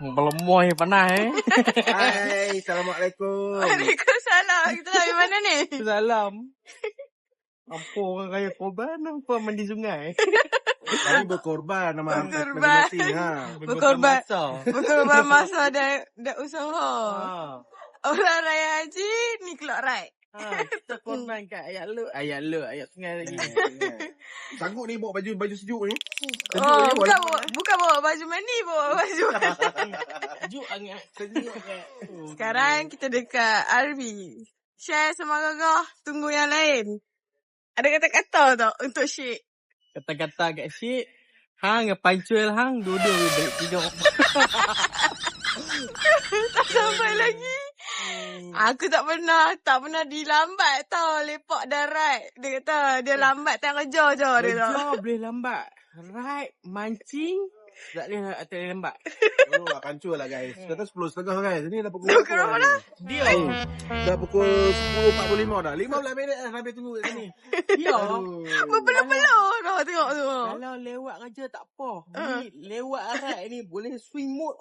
Berlemoy panas Hai, Assalamualaikum. Waalaikumsalam. Kita dari mana ni? Salam. Apa orang kaya korban, apa mandi sungai? Tadi berkorban nama Berkorban. masing-masing. Berkorban. masa. Berkorban masa dan usaha. Ha. Orang raya haji ni keluar right. Kita korban kat ayat ayat sungai lagi. Sanggup ni bawa baju sejuk ni. Oh, bukan bawa baju mandi, bawa baju. Sejuk sangat. Sejuk sangat. Sekarang kita dekat RV. Share sama Gagah. Tunggu yang lain. Ada kata-kata tak untuk Syed? Kata-kata kat Syed, hang pancuel hang duduk balik tidur. Tak sampai lagi. Aku tak pernah dilambat tau lepak dan ride. Dia kata dia lambat tengah kerja je dia tahu. Kerja boleh lambat. Right, mancing tak boleh lambat. Oh, pancul lah guys. Kata 10.30 guys. Ini dah pukul Kenapa dah? Dia. Dah pukul 10.45 dah. 15 minit dah sampai tunggu kat sini. Dia. Berpeluh-peluh dah tengok tu. Kalau lewat kerja tak apa. Ni lewat ride ni boleh swing mode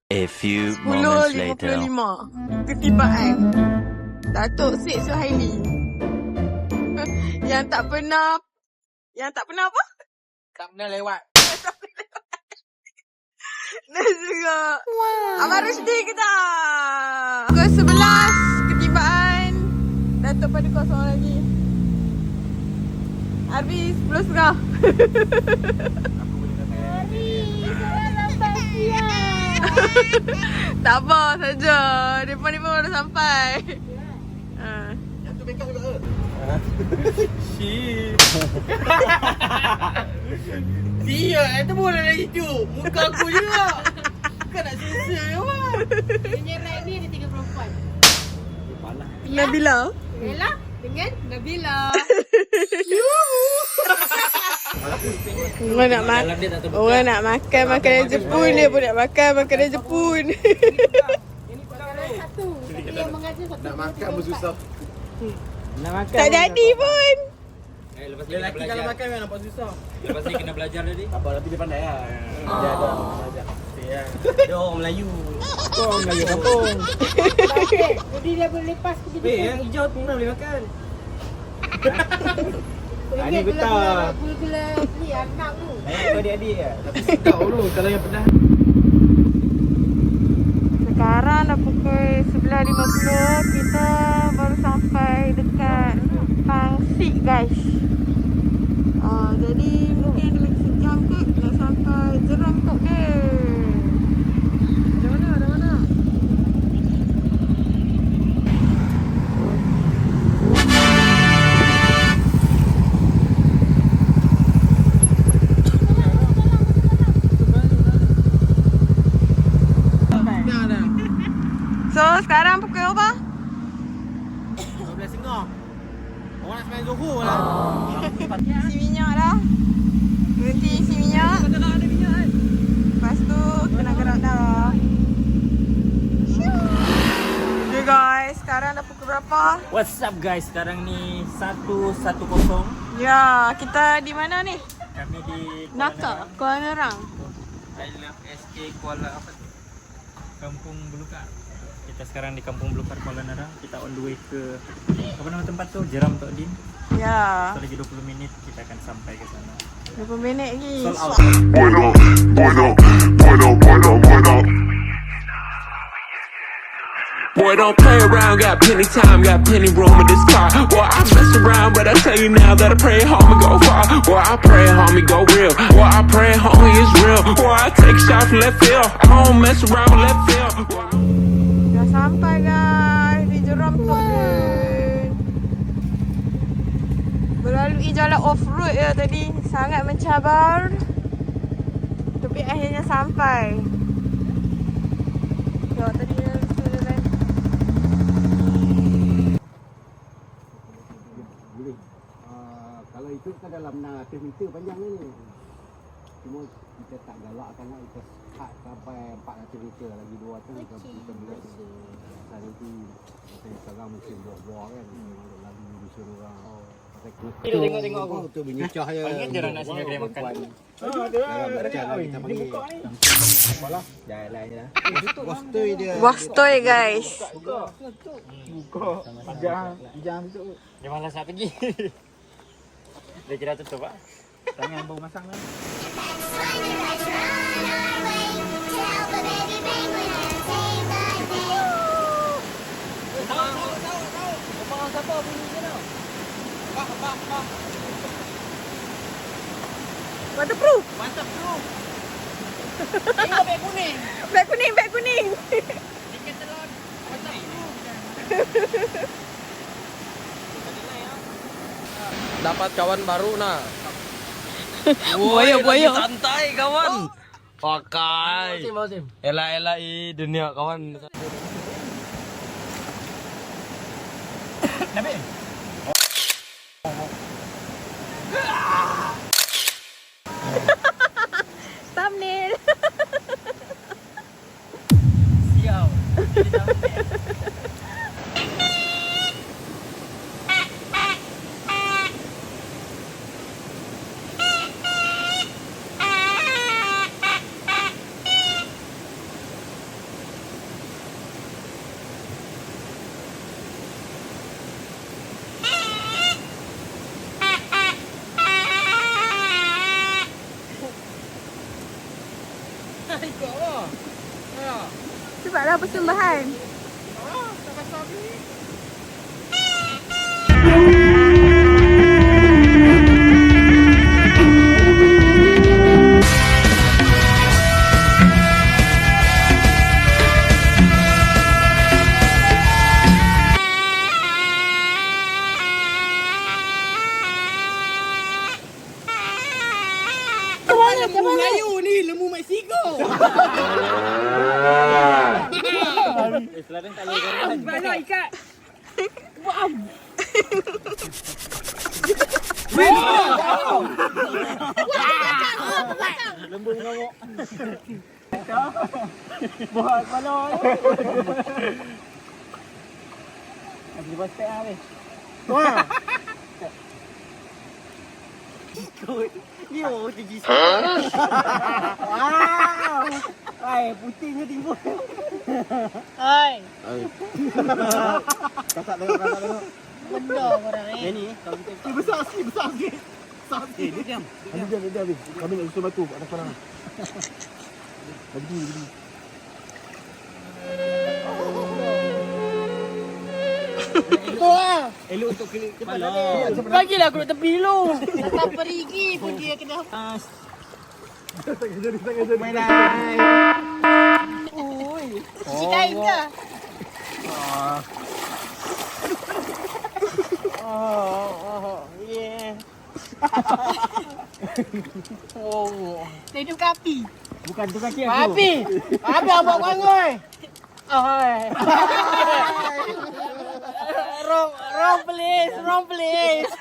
A few moments later. 10.55 ketibaan Datuk Syed Suhaili. Yang tak pernah apa? tak pernah lewat. Dan juga Abang Rusdi kita. Pukul 11 ketibaan. Datuk Paduka seorang lagi. Habis 10.30. Tak apa saja. Depan ni pun baru sampai. Yang tu bengkel juga ke? Shit. Dia itu boleh lagi tu. Muka aku juga. Bukan nak sensor je awak. Dia ride ni ada 3 perempuan. Nabila. Bella dengan Nabila. Orang nak makan makanan Jepun, dia pun nak makan makanan Jepun. Satu. Satu yang mengajar, satu Nak yang makan tiga pun empat. susah. Nak makan. Tak jadi pun. Lepas ni kena Lelaki belajar. kalau makan memang nampak susah. Lepas ni kena belajar tadi. Tak apa, tapi dia pandai lah. Dia ada belajar. Dia orang Melayu. Kau orang Melayu kampung. Okey, jadi dia boleh lepas pergi Weh, yang hijau tu mana boleh makan? Ni betul. Gula-gula ni anak tu. Kau adik-adik lah. Tapi sedap dulu kalau yang pedas. Sekarang dah pukul 11.50. Kita baru sampai dekat Pangsik guys. Jadi mungkin ada lagi sejam kot nak sampai Jeram Tok dia. Ada mana? So sekarang pukul apa? 12.30. Orang nak sembang Zuhur lah. Isi minyak dah. Berhenti isi minyak. Kata nak ada minyak kan? Lepas tu kita nak gerak dah. Okay guys, sekarang dah pukul berapa? What's up guys? Sekarang ni 1:10. Ya, kita di mana ni? Kami di Naka, Kuala Nerang. I Love SK Kuala apa tu? Kampung Belukar. Kita sekarang di Kampung Belukar Kuala Nerang. Kita on the way ke apa nama tempat tu? Jeram Tok Din. Ya, So lagi 20 minit kita akan sampai ke sana. 20 minit lagi. Sold out. Boy, don't play around, got plenty time, got plenty room in this car. Boy, I mess around, but I tell you now that I pray homie go far. Boy, I pray homie go real. Boy, I pray homie is real. Boy, I take shots from left field. I don't mess around with left field. Dah sampai guys di Jeram Tok Din. Melalui jalan off-road ya tadi. Sangat mencabar. Tapi akhirnya sampai. Ya tadi kalau itu kita dalam 600 meter panjangnya ni. Cuma kita tak galakkan lah, kita cut sampai 400 meter lagi 200 kita boleh. Nanti kita sekarang mesti buat-buat kan. Lalu di suruh orang. Tengok aku. Tu bunyi cahaya. Ingat dia orang nak singgah kedai makan. Kita panggil. Jalan je lah. Wastoi dia. Wastoi guys. Jangan tu. Dia malas nak pergi. Dia kira tutup ah. Tangan bau masang lah. Waterproof. Waterproof. Tengok beg kuning. Beg kuning, beg kuning. Decathlon. Waterproof. Dapat kawan baru nah. Boyo. Santai kawan. Pakai. Ela dunia kawan. Nabi. Thumbnail. Sial. Cepatlah persembahan. Lembu Melayu ni, lembu Mexico. Selatan tak boleh korban. Mana ikat? Lembu mengamuk. Buat balon. Lagi lepas tek lah weh. Wah. Ni orang tinggi. Wow. Hai, putihnya timbul. Hai. Kakak tengok. Benda korang ni. Yang ni kalau kita Besar sikit. dia diam. Dia. Kami nak susun batu atas panah. Berdiri. Elok untuk klik kepala. Bagilah aku duduk tepi dulu. Tak perigi pun dia kena. Ui. Si kain ke? Yeah. Oh. Dia hidup api. Bukan tu kaki aku. Api. Api apa kau ngoi? Hai. Wrong place.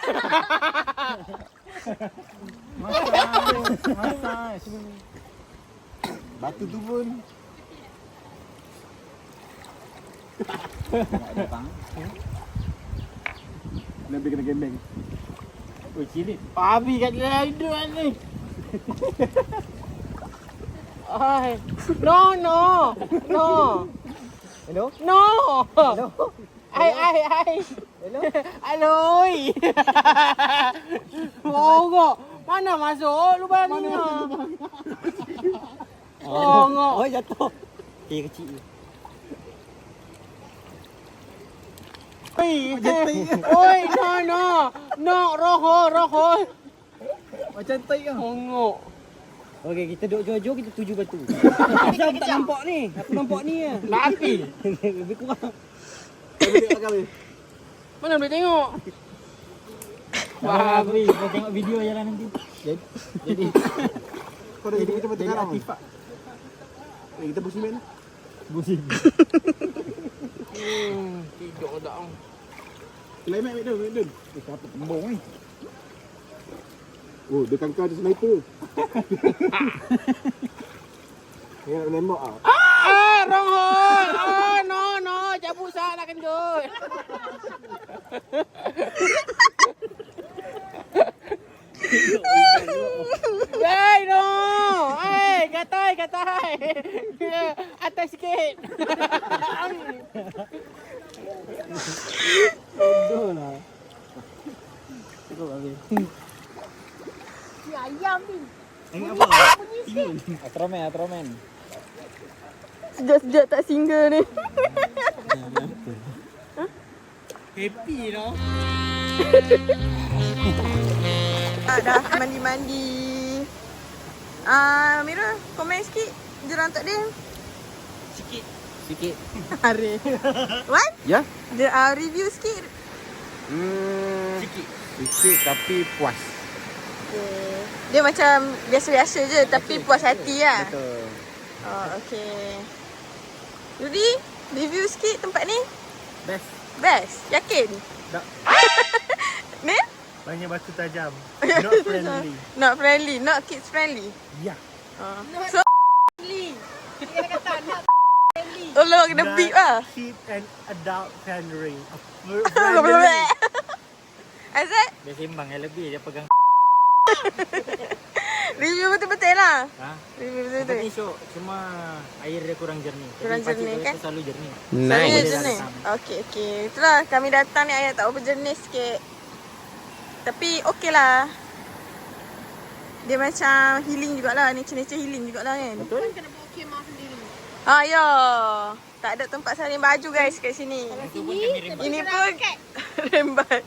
Masa Batu tu pun. tak ada bang. Lebih kena gembeng. Oh, cilit. Api kat dalam hidup ni. Hai. No. Hello? No. Hello? Ai. Hello? Aloi. Mogok. Mana masuk lubang ni? Oh, jatuh. Kecil. Oi, no, roho. Macam tai kan? Hongok. Okey, kita duduk jauh-jauh, kita tuju batu. Asal aku tak nampak ni. Aku nampak ni je. Nak api. Lebih kurang. Mana boleh tengok? Wah, beri. Kau tengok video je lah nanti. Jadi. Kau dah jadi kita betul sekarang. Kita bersimen. Busim. Tidur dah. Climate Medun. Siapa kembung ni? Oh, dia kangkar ada sniper. Dia nak menembak ah. Wrong hole. No. Cabut sah nak kentut. atas sikit. Bodoh lah. Cukup habis. Si ayam ni. Atromen. Sejak-sejak tak single ni. Happy tau. Dah mandi-mandi. Mira, komen sikit. Jerang tak dia. Sikit. Hari. What? Ya? Review sikit. Sikit tapi puas. Okay. Dia macam biasa-biasa je tapi puas hati lah. Betul. Oh, okay. Rudy, review sikit tempat ni. Best? Yakin? Tak. Ni? Banyak batu tajam. Not friendly. Not friendly, not kids friendly. Ya. So, Dia kata nak tolong kena beep lah. Kid and adult friendly. Azad, Dia sembang yang lebih dia pegang. review betul-betul lah. Ha? Review Tempat betul-betul. ni syok, cuma air dia kurang jernih. Kurang Tapi jernih, pakcik kan? tu selalu jernih. Nice. Boleh Jernih. datang. Okay. Itulah kami datang ni ayat tak apa jernih sikit. Tapi okey lah. Dia macam healing jugalah. Nature healing jugalah kan. Betul? kena bawa kemah sendiri. Ya. Tak ada tempat saling baju guys kat sini. Itu pun kami rembat. Ini pun rembat.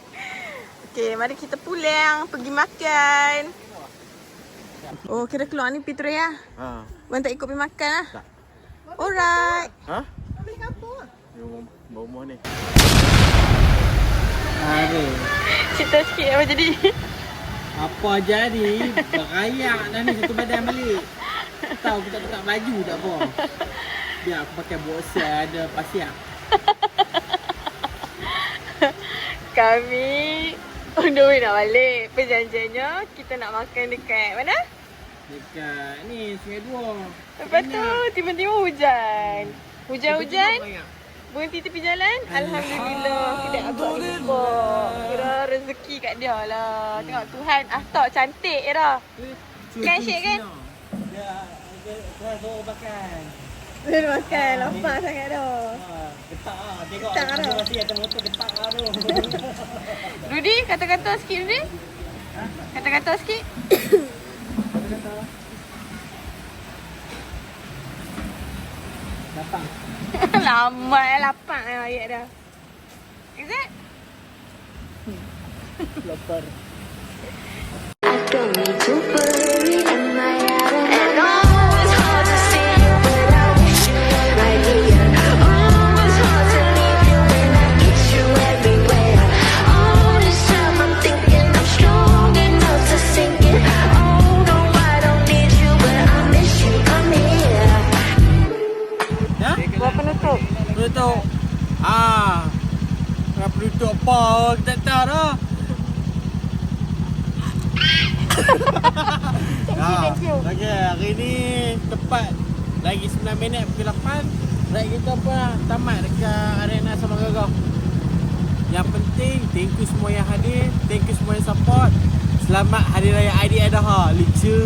Okay, mari kita pulang pergi makan. Oh, kira keluar ni pergi terus ya? Ha. Abang tak ikut pergi makan lah? Tak. Alright. Ha? Balik kampung lah. Bau ni. Aduh. Cerita sikit apa jadi? Apa jadi? Berayak dah ni satu badan balik. Tahu aku tak buka baju tak apa. Biar aku pakai boxer ada pasir. Kami on the way nak balik. Perjanjiannya kita nak makan dekat mana? Dekat ni Sungai Dua. Lepas tu tiba-tiba hujan. Hujan-hujan berhenti tepi jalan. Alhamdulillah tidak agak lupa. Kira rezeki kat dia lah. Tengok Tuhan tak cantik je dah. Kan Syed kan? Dia suruh makan. Dia makan lapar sangat dah. Getak lah. Tengok Getak ada lah. masih atas motor getak lah tu. Rudy, kata-kata sikit Rudy. Kata-kata sikit. Datang. Lambat lah, lapar lah ayat dah. Is it? Lapar. I don't need to worry, am I out of and oh, it's hard to see you, but I wish you were right here. Oh, it's hard to leave you when I get you everywhere. All this time I'm thinking I'm strong enough to sink it. Oh, no, I don't need you, but I miss you, I'm here. Buat penutup. Penutup. Nak penutup apa? Kita tak tahu dah. Thank you. Okay, hari ni tepat lagi 9 minit pukul 8. Ride kita apa lah, tamat dekat Arena Sabah Gagah. Yang penting, thank you semua yang hadir. Thank you semua yang support. Selamat Hari Raya Aidiladha. Lucu.